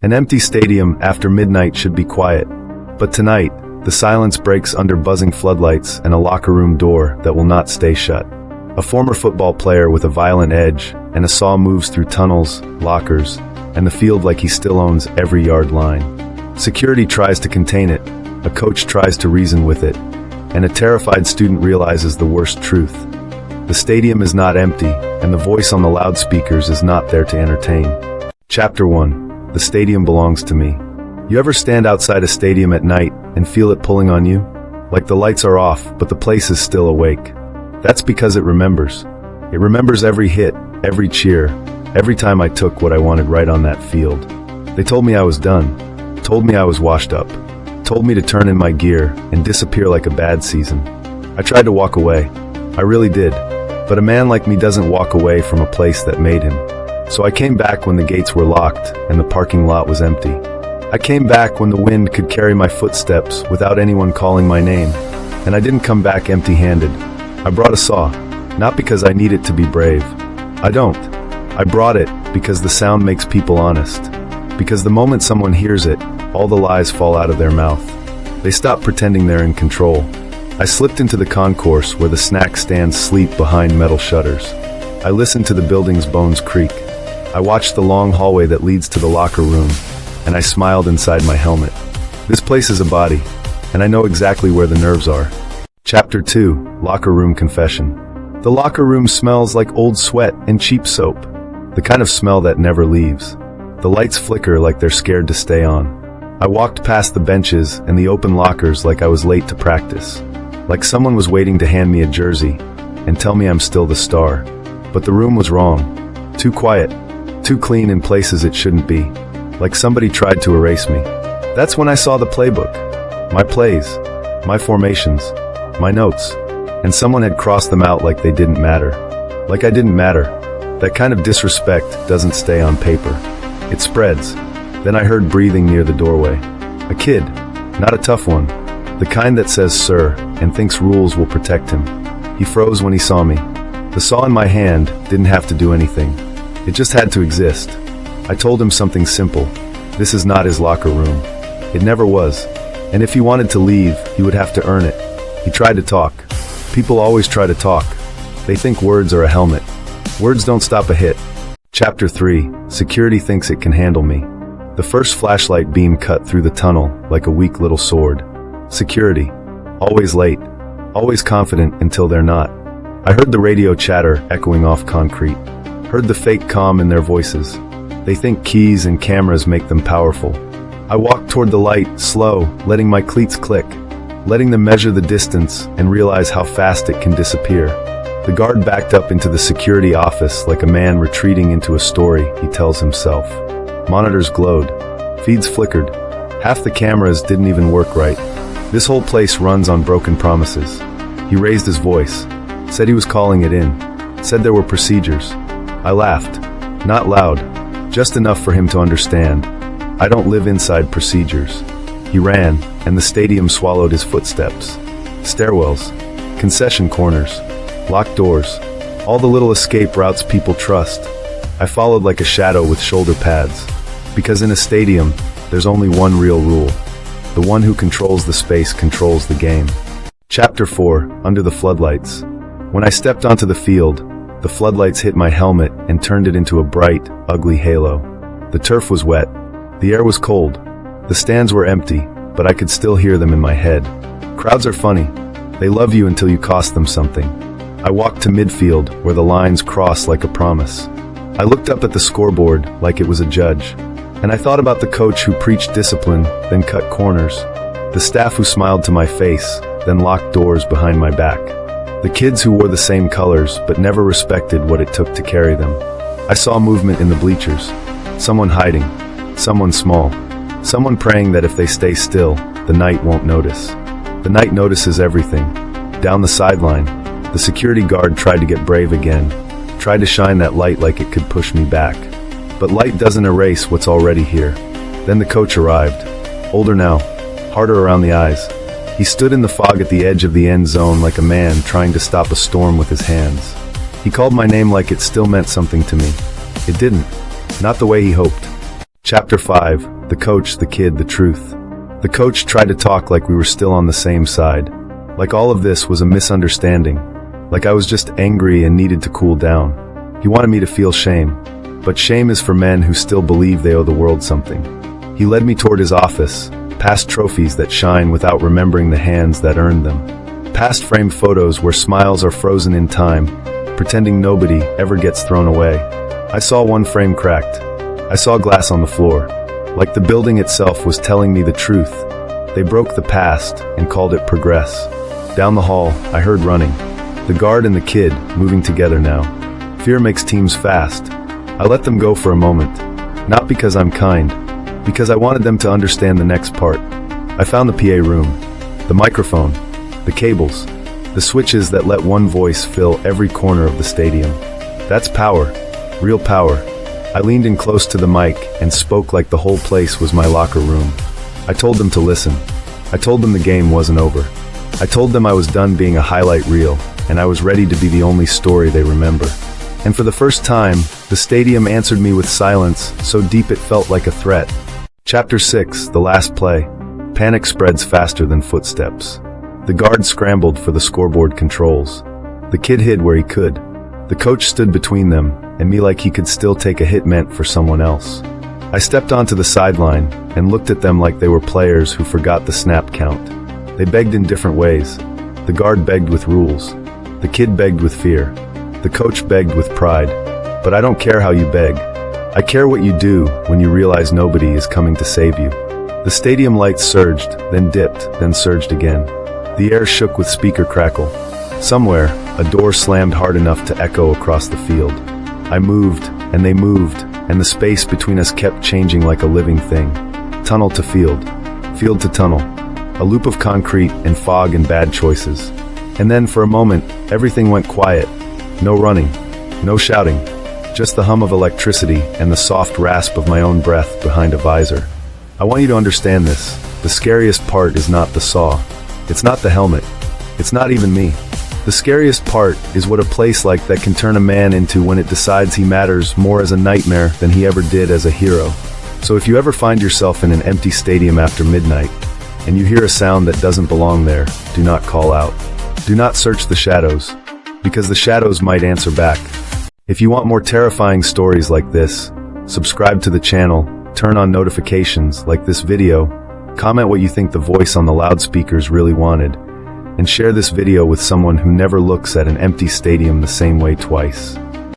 An empty stadium after midnight should be quiet. But tonight, the silence breaks under buzzing floodlights and a locker room door that will not stay shut. A former football player with a violent edge, and a saw moves through tunnels, lockers, and the field like he still owns every yard line. Security tries to contain it, a coach tries to reason with it, and a terrified student realizes the worst truth. The stadium is not empty, and the voice on the loudspeakers is not there to entertain. Chapter 1. The stadium belongs to me. You ever stand outside a stadium at night and feel it pulling on you? Like the lights are off, but the place is still awake. That's because it remembers. It remembers every hit, every cheer, every time I took what I wanted right on that field. They told me I was done, told me I was washed up, told me to turn in my gear and disappear like a bad season. I tried to walk away. I really did. But a man like me doesn't walk away from a place that made him. So I came back when the gates were locked and the parking lot was empty. I came back when the wind could carry my footsteps without anyone calling my name. And I didn't come back empty-handed. I brought a saw, not because I need it to be brave. I don't. I brought it because the sound makes people honest. Because the moment someone hears it, all the lies fall out of their mouth. They stop pretending they're in control. I slipped into the concourse where the snack stands sleep behind metal shutters. I listened to the building's bones creak. I watched the long hallway that leads to the locker room, and I smiled inside my helmet. This place is a body, and I know exactly where the nerves are. Chapter 2. Locker Room Confession. The locker room smells like old sweat and cheap soap. The kind of smell that never leaves. The lights flicker like they're scared to stay on. I walked past the benches and the open lockers like I was late to practice. Like someone was waiting to hand me a jersey and tell me I'm still the star. But the room was wrong. Too quiet. Too clean in places it shouldn't be. Like somebody tried to erase me. That's when I saw the playbook. My plays. My formations. My notes. And someone had crossed them out like they didn't matter. Like I didn't matter. That kind of disrespect doesn't stay on paper. It spreads. Then I heard breathing near the doorway. A kid. Not a tough one. The kind that says sir and thinks rules will protect him. He froze when he saw me. The saw in my hand didn't have to do anything. It just had to exist. I told him something simple. This is not his locker room. It never was. And if he wanted to leave, he would have to earn it. He tried to talk. People always try to talk. They think words are a helmet. Words don't stop a hit. Chapter 3. Security thinks it can handle me. The first flashlight beam cut through the tunnel like a weak little sword. Security. Always late. Always confident until they're not. I heard the radio chatter echoing off concrete. Heard the fake calm in their voices. They think keys and cameras make them powerful. I walked toward the light, slow, letting my cleats click. Letting them measure the distance and realize how fast it can disappear. The guard backed up into the security office like a man retreating into a story he tells himself. Monitors glowed. Feeds flickered. Half the cameras didn't even work right. This whole place runs on broken promises. He raised his voice. Said he was calling it in. Said there were procedures. I laughed. Not loud. Just enough for him to understand. I don't live inside procedures. He ran, and the stadium swallowed his footsteps. Stairwells. Concession corners. Locked doors. All the little escape routes people trust. I followed like a shadow with shoulder pads. Because in a stadium, there's only one real rule. The one who controls the space controls the game. Chapter 4. Under the Floodlights. When I stepped onto the field, the floodlights hit my helmet and turned it into a bright, ugly halo. The turf was wet. The air was cold. The stands were empty, but I could still hear them in my head. Crowds are funny. They love you until you cost them something. I walked to midfield, where the lines cross like a promise. I looked up at the scoreboard like it was a judge. And I thought about the coach who preached discipline, then cut corners. The staff who smiled to my face, then locked doors behind my back. The kids who wore the same colors, but never respected what it took to carry them. I saw movement in the bleachers. Someone hiding. Someone small. Someone praying that if they stay still, the night won't notice. The night notices everything. Down the sideline, the security guard tried to get brave again. Tried to shine that light like it could push me back. But light doesn't erase what's already here. Then the coach arrived. Older now. Harder around the eyes. He stood in the fog at the edge of the end zone like a man trying to stop a storm with his hands. He called my name like it still meant something to me. It didn't. Not the way he hoped. Chapter 5. The Coach, the Kid, the Truth. The coach tried to talk like we were still on the same side. Like all of this was a misunderstanding. Like I was just angry and needed to cool down. He wanted me to feel shame. But shame is for men who still believe they owe the world something. He led me toward his office, past trophies that shine without remembering the hands that earned them. Past framed photos where smiles are frozen in time, pretending nobody ever gets thrown away. I saw one frame cracked. I saw glass on the floor. Like the building itself was telling me the truth. They broke the past and called it progress. Down the hall, I heard running. The guard and the kid moving together now. Fear makes teams fast. I let them go for a moment. Not because I'm kind, because I wanted them to understand the next part. I found the PA room, the microphone, the cables, the switches that let one voice fill every corner of the stadium. That's power, real power. I leaned in close to the mic and spoke like the whole place was my locker room. I told them to listen. I told them the game wasn't over. I told them I was done being a highlight reel, and I was ready to be the only story they remember. And for the first time, the stadium answered me with silence, so deep it felt like a threat. Chapter 6, the last play. Panic spreads faster than footsteps. The guard scrambled for the scoreboard controls. The kid hid where he could. The coach stood between them, and me like he could still take a hit meant for someone else. I stepped onto the sideline and looked at them like they were players who forgot the snap count. They begged in different ways. The guard begged with rules. The kid begged with fear. The coach begged with pride. But I don't care how you beg. I care what you do when you realize nobody is coming to save you. The stadium lights surged, then dipped, then surged again. The air shook with speaker crackle. Somewhere, a door slammed hard enough to echo across the field. I moved, and they moved, and the space between us kept changing like a living thing. Tunnel to field to tunnel. A loop of concrete and fog and bad choices. And then, for a moment, everything went quiet. No running, no shouting, just the hum of electricity and the soft rasp of my own breath behind a visor. I want you to understand this. The scariest part is not the saw. It's not the helmet. It's not even me. The scariest part is what a place like that can turn a man into when it decides he matters more as a nightmare than he ever did as a hero. So if you ever find yourself in an empty stadium after midnight, and you hear a sound that doesn't belong there, do not call out. Do not search the shadows, because the shadows might answer back. If you want more terrifying stories like this, subscribe to the channel, turn on notifications like this video, comment what you think the voice on the loudspeakers really wanted, and share this video with someone who never looks at an empty stadium the same way twice.